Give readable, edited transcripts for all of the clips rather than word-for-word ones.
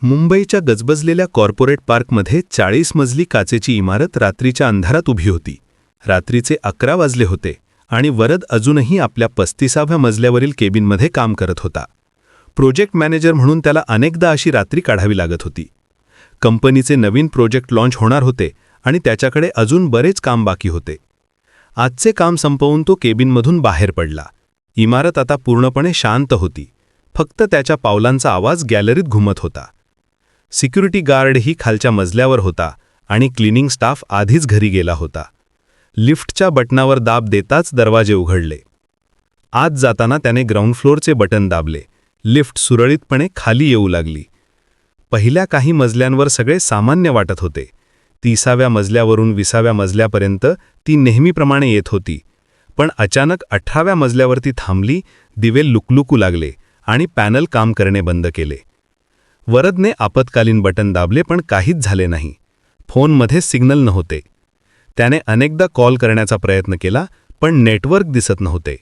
मुंबईच्या गजबजलेल्या कॉर्पोरेट पार्कमध्ये 40 मजली काचेची इमारत रात्रीच्या अंधारात उभी होती. रात्रीचे 11 वाजले होते आणि वरद अजूनही आपल्या 35व्या मजल्यावरील केबिनमध्ये काम करत होता. प्रोजेक्ट मॅनेजर म्हणून त्याला अनेकदा अशी रात्री काढावी लागत होती. कंपनीचे नवीन प्रोजेक्ट लॉन्च होणार होते आणि त्याच्याकडे अजून बरेच काम बाकी होते. आजचे काम संपवून तो केबिनमधून बाहेर पडला. इमारत आता पूर्णपणे शांत होती. फक्त त्याच्या पावलांचा आवाज गॅलरीत घुमत होता. सिक्युरिटी गार्डही खालच्या मजल्यावर होता आणि क्लिनिंग स्टाफ आधीच घरी गेला होता. लिफ्टच्या बटनावर दाब देताच दरवाजे उघडले. आत जाताना त्याने ग्राउंड फ्लोअरचे बटन दाबले. लिफ्ट सुरळीतपणे खाली येऊ लागली. पहिल्या काही मजल्यांवर सगळे सामान्य वाटत होते. 30व्या मजल्यावरून 20व्या मजल्यापर्यंत ती नेहमीप्रमाणे येत होती. पण अचानक 18व्या मजल्यावरती थांबली. दिवे लुकलुकू लागले आणि पॅनल काम करणे बंद केले. वरदने आपत्कालीन बटन दाबले पण काहीच झाले नाही. फोनमध्ये सिग्नल नव्हते. त्याने अनेकदा कॉल करण्याचा प्रयत्न केला पण नेटवर्क दिसत नव्हते.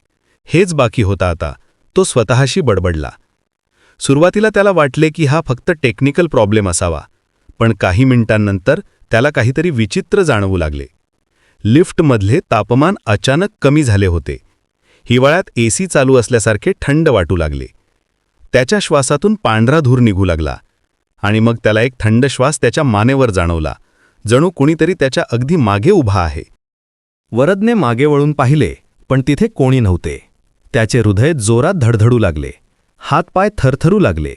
हेच बाकी होता आता. तो स्वतःशी बडबडला. सुरुवातीला त्याला वाटले की हा फक्त टेक्निकल प्रॉब्लेम असावा, पण काही मिनिटांनंतर त्याला काहीतरी विचित्र जाणवू लागले. लिफ्टमधले तापमान अचानक कमी झाले होते. हिवाळ्यात एसी चालू असल्यासारखे थंड वाटू लागले. त्याच्या श्वासातून पांढरा धूर निघू लागला आणि मग त्याला एक थंड श्वास त्याच्या मानेवर जाणवला, जणू कुणीतरी त्याच्या अगदी मागे उभा आहे. वरदने मागे वळून पाहिले पण तिथे कोणी नव्हते. त्याचे हृदय जोरात धडधडू लागले. हातपाय थरथरू लागले.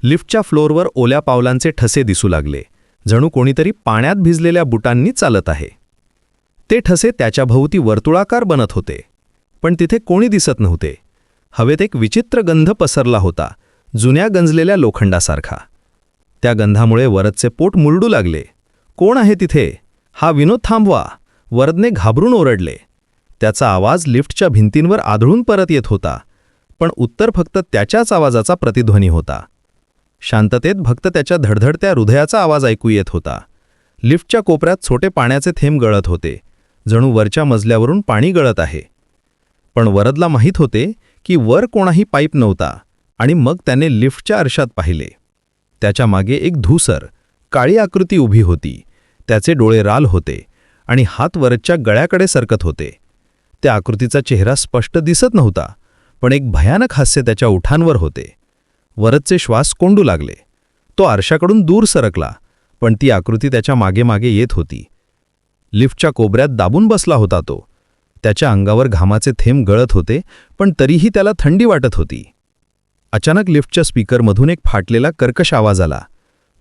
लिफ्टच्या फ्लोअरवर ओल्या पावलांचे ठसे दिसू लागले, जणू कोणीतरी पाण्यात भिजलेल्या बुटांनी चालत आहे. ते ठसे त्याच्या भोवती वर्तुळाकार बनत होते, पण तिथे कोणी दिसत नव्हते. हवेत एक विचित्र गंध पसरला होता, जुन्या गंजलेल्या लोखंडासारखा. त्या गंधामुळे वरदचे पोट मुरडू लागले. कोण आहे तिथे? हा विनोद थांबवा! वरदने घाबरून ओरडले. त्याचा आवाज लिफ्टच्या भिंतींवर आदळून परत येत होता, पण उत्तर फक्त त्याच्याच आवाजाचा प्रतिध्वनी होता. शांततेत फक्त त्याच्या धडधडत्या हृदयाचा आवाज ऐकू येत होता. लिफ्टच्या कोपऱ्यात छोटे पाण्याचे थेंब गळत होते, जणू वरच्या मजल्यावरून पाणी गळत आहे. पण वरदला माहीत होते की वर कोणाही पाईप नव्हता आणि मग त्याने लिफ्टच्या आरशात पाहिले. त्याच्या मागे एक धूसर, काळी आकृती उभी होती. त्याचे डोळे लाल होते आणि हात वरच्या गळ्याकडे सरकत होते. त्या आकृतीचा चेहरा स्पष्ट दिसत नव्हता, पण एक भयानक हास्य त्याच्या ओठांवर होते. वरदचे श्वास कोंडू लागले. तो आरशाकडून दूर सरकला, पण ती आकृती त्याच्या मागे मागे येत होती. लिफ्टच्या कोपऱ्यात दाबून बसला होता तो. त्याच्या अंगावर घामाचे थेंब गळत होते, पण तरीही त्याला थंडी वाटत होती. अचानक लिफ्टच्या स्पीकरमधून एक फाटलेला कर्कश आवाज आला.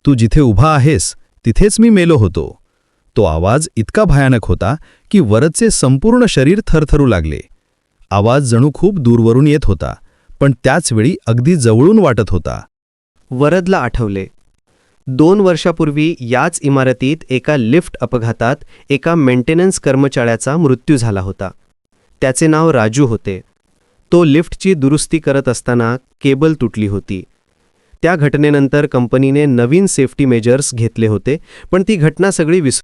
तू जिथे उभा आहेस तिथेच मी मेलो होतो. तो आवाज इतका भयानक होता की वरदचे संपूर्ण शरीर थरथरू लागले. आवाज जणू खूप दूरवरून येत होता, पण त्याचवेळी अगदी जवळून वाटत होता. वरदला आठवले, 2 वर्षापूर्वी याच इमारतीत एका लिफ्ट अपघातात एका मेंटेनन्स कर्मचाऱ्याचा मृत्यू झाला होता. त्याचे नाव राजू होते. तो लिफ्टची दुरुस्ती करत असताना केबल तुटली होती. त्या घटनेनंतर कंपनीने नवीन सेफ्टी मेजर्स घेतले होते, पण ती घटना सगळी